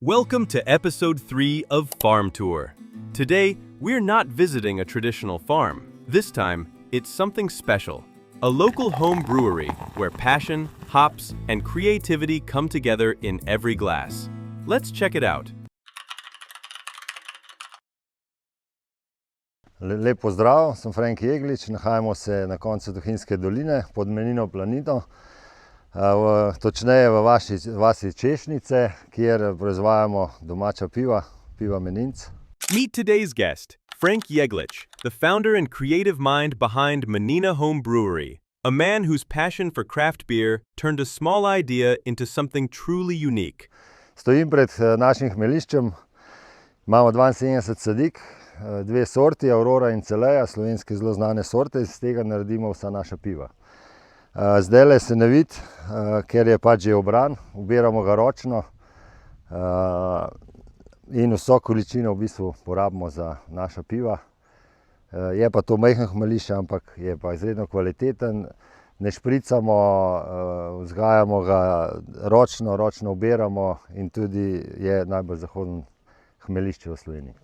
Welcome to episode 3 of Farm Tour. Today, we're not visiting a traditional farm. This time, it's something special. A local home brewery where passion, hops, and creativity come together in every glass. Let's check it out. Lep pozdrav, sem Frank Jeglič, nahajamo se na koncu Tuhinjske doline pod Menino planino, točneje v vasi Češnice, kjer proizvajamo domača piva Meninc. Meet today's guest, Frank Jeglič, the founder and creative mind behind Menina Home Brewery, a man whose passion for craft beer turned a small idea into something truly unique. Stojim pred našim hmeljiščem, imamo 72 sadik, dve sorti, Aurora in Celeja, slovenske zelo znane sorte, iz tega naredimo vsa naša piva. Zdajle se ne vidi, ker je pač že obran, ubiramo ga ročno in vso količino v bistvu porabimo za naša piva. Je pa to majhen hmeljišče, ampak je pa izredno kvaliteten, ne špricamo, vzgajamo ga ročno ubiramo in tudi je najbolj zahoden hmeljišče v Sloveniji.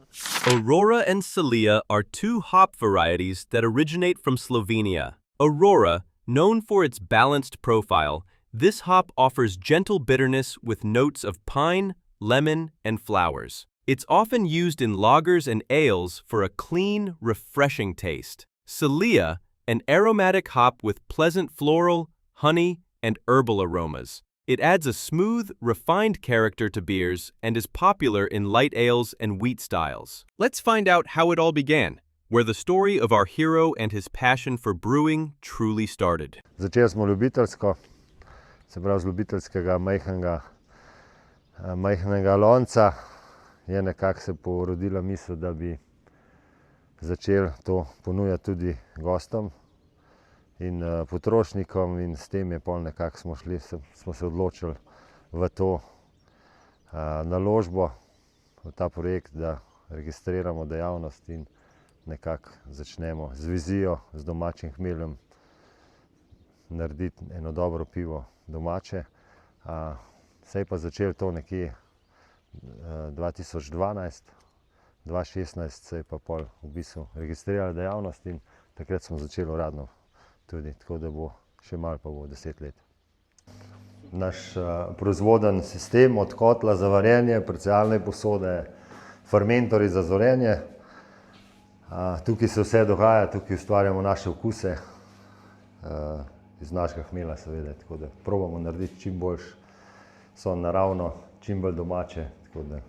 Aurora and Celea are two hop varieties that originate from Slovenia. Aurora, known for its balanced profile, this hop offers gentle bitterness with notes of pine, lemon, and flowers. It's often used in lagers and ales for a clean, refreshing taste. Celea, an aromatic hop with pleasant floral, honey, and herbal aromas. It adds a smooth, refined character to beers and is popular in light ales and wheat styles. Let's find out how it all began, where the story of our hero and his passion for brewing truly started. Začeli smo ljubiteljsko, se pravi z ljubiteljskega majhnega lonca. Je nekako se porodila misel, da bi začeli to ponujati tudi gostom in potrošnikom, in s tem je pol nekako smo se odločili v to naložbo, v ta projekt, da registriramo dejavnost in nekako začnemo z vizijo, z domačim hmeljem narediti eno dobro pivo domače. Se je pa začelo to nekje 2012, 2016 se je pa pol v bistvu registrirala dejavnost in takrat smo začeli uradno tudi, tako da bo še malo pa bo 10 let. Naš proizvoden sistem od kotla za varjenje, parcialne posode, fermentorji za zorenje. Tukaj se vse dogaja, tukaj ustvarjamo naše okuse iz našega hmelja seveda, tako da probamo narediti čim boljše, so naravno, čim bolj domače, tako da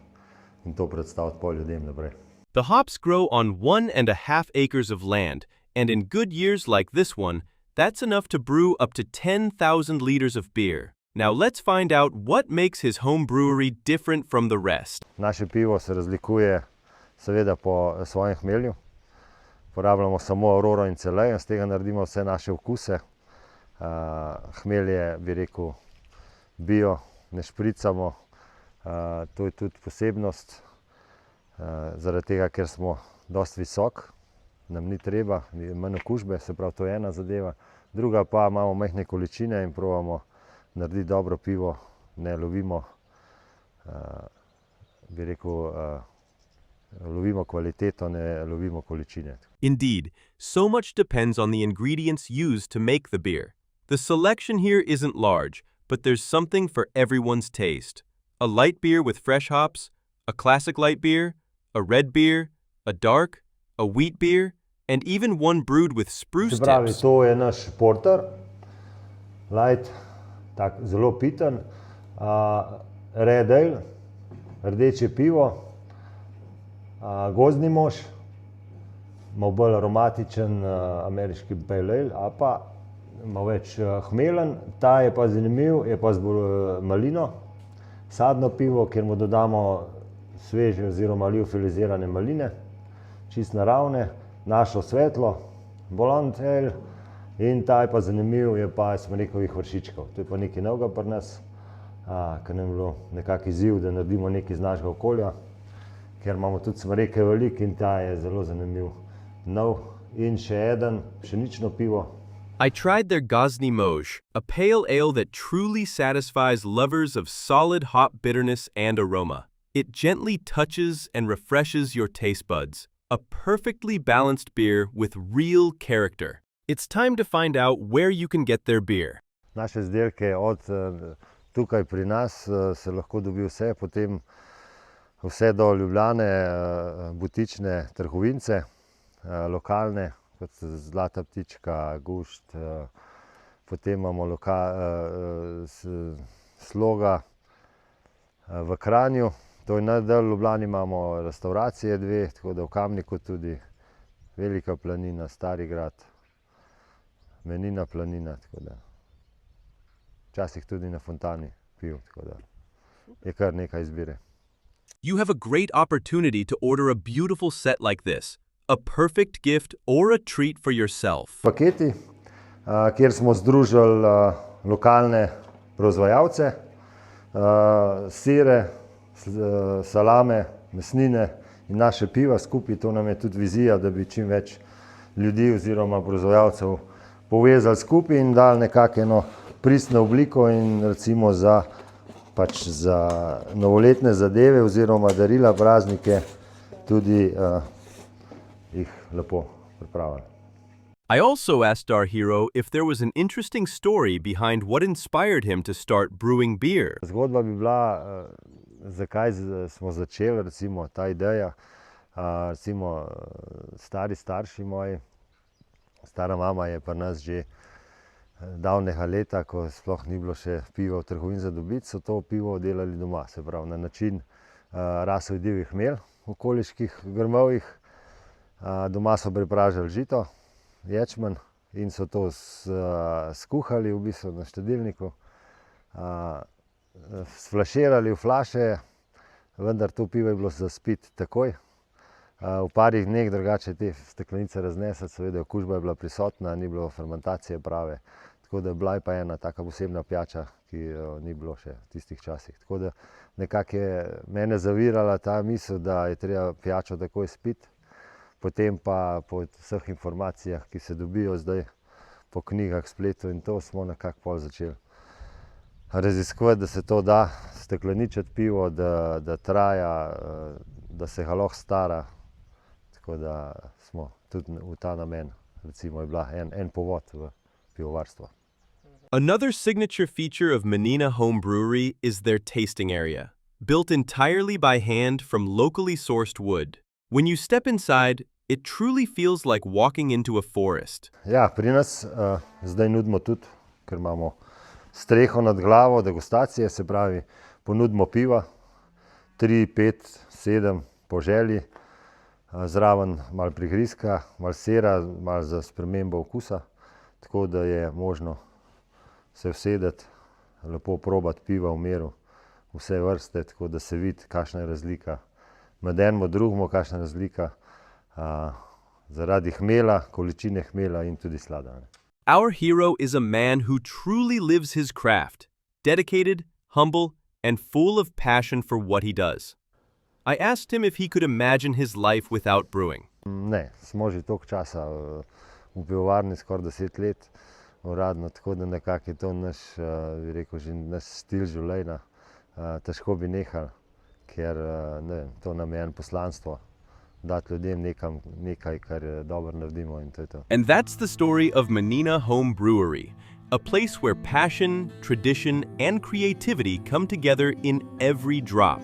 in to predstaviti pol ljudem naprej. The hops grow on 1.5 acres of land, and in good years like this one, that's enough to brew up to 10,000 liters of beer. Now let's find out what makes his home brewery different from the rest. Naše pivo se razlikuje seveda po svojem hmelju. Porabljamo samo Auroro in Celejo, z tega naredimo vse naše okuse. Hmelj je, bi rekel, bio, ne špricamo. To je tudi posebnost, zaradi tega, ker smo dosti visok, nam ni treba, manj okužbe, se pravi, to je ena zadeva. Druga pa imamo majhne količine in probamo narediti dobro pivo, ne lovimo, bi rekel, lovimo kvaliteto, ne lovimo količine. Indeed, so much depends on the ingredients used to make the beer. The selection here isn't large, but there's something for everyone's taste. A light beer with fresh hops, a classic light beer, a red beer, a dark, a wheat beer, and even one brewed with spruce tips. Se pravi, to je naš porter, light, tak zelo piten, red ale, rdeče pivo, gozdni mož, malo bolj aromatičen ameriški pale ale, a pa malo več hmelen, ta je pa zanimiv, je pa z malino, sadno pivo, kjer mu dodamo sveže oziroma liofilizirane maline, čist naravne, našo svetlo, blond ale, in ta je pa zanimiv, je pa smrekovih vršičkov. To je pa nekaj novega pri nas, ker nam je bilo nekak izziv, da naredimo nekaj iz našega okolja, ker imamo tudi smreke veliko in ta je zelo zanimiv. Nov in še eden, pšenično pivo. I tried their Gozdny Moj, a pale ale that truly satisfies lovers of solid hop bitterness and aroma. It gently touches and refreshes your taste buds. A perfectly balanced beer with real character. It's time to find out where you can get their beer. Naše izdelke od tukaj pri nas se lahko dobi vse, potem vse do Ljubljane, butične trgovince, lokalne, kot Zlata ptička, Gušt, potem imamo Sloga v Kranju, to je najdalj v Ljubljani imamo restauracije dve, tako da v Kamniku tudi Velika planina, Stari grad, Menina planina, tako da včasih tudi na Fontani piv, tako da je kar nekaj izbire. You have a great opportunity to order a beautiful set like this, a perfect gift or a treat for yourself. Paketi, kjer smo združili lokalne proizvajalce, sire, salame, mesnine in naše piva skupaj. To nam je tudi vizija, da bi čim več ljudi oziroma proizvajalcev povezali skupaj in dali nekako pristno obliko in recimo za novoletne zadeve oziroma darila, praznike tudi jih lepo pripravili. I also asked our hero if there was an interesting story behind what inspired him to start brewing beer. Zgodba bi bila, zakaj smo začeli, recimo ta ideja, recimo stari starši moji, stara mama je pri nas že davnega leta, ko sploh ni bilo še piva v trgovini za dobiti, so to pivo delali doma, se pravi na način rasel divji hmelj v okoliških grmovjih, doma so pripražali žito, ječmen in so to skuhali v bistvu na štedilniku, sflaširali v flaše, vendar to pivo je bilo za spiti takoj. V parih dneh drugače te steklenice raznesli, seveda okužba je bila prisotna, ni bilo fermentacije prave, tako da bila je pa ena taka posebna pijača, ki jo ni bilo še v tistih časih. Tako da nekako je mene zavirala ta misel, da je treba pijačo takoj spiti, potem pa po vseh informacijah, ki se dobijo zdaj po knjigah, spletu in to, smo nekako pol začeli raziskovati, da se to da stekleničiti pivo, da traja, da se ga lahko stara. Tako da smo tudi v ta namen, recimo, je bila en povod v pivovarstvo. Another signature feature of Menina Home Brewery is their tasting area, built entirely by hand from locally sourced wood. When you step inside, it truly feels like walking into a forest. Ja, pri nas zdaj nudimo tudi, ker imamo streho nad glavo, degustacije, se pravi, ponudimo piva, 3, 5, 7 po želji, zraven malo prigrizka, malo sira, malo za spremembo okusa, tako da je možno se usedeti, lepo probati piva v miru, vse vrste, tako da se vidi, kakšna je razlika med enim drugim, kakšna je razlika zaradi hmelja, količine hmelja in tudi slada. Our hero is a man who truly lives his craft, dedicated, humble, and full of passion for what he does. I asked him if he could imagine his life without brewing. Ne, smo že toliko časa v pivovarni, skoraj 10 let uradno, tako da nekako je to naš, bi rekel, že naš stil življenja. Težko bi nehali, ker to nam je eno poslanstvo, dati ljudem nekaj, kar dobro naredimo in to je to. And that's the story of Menina Home Brewery, a place where passion, tradition, and creativity come together in every drop.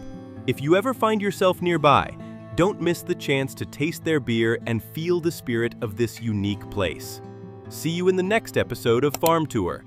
If you ever find yourself nearby, don't miss the chance to taste their beer and feel the spirit of this unique place. See you in the next episode of Farm Tour.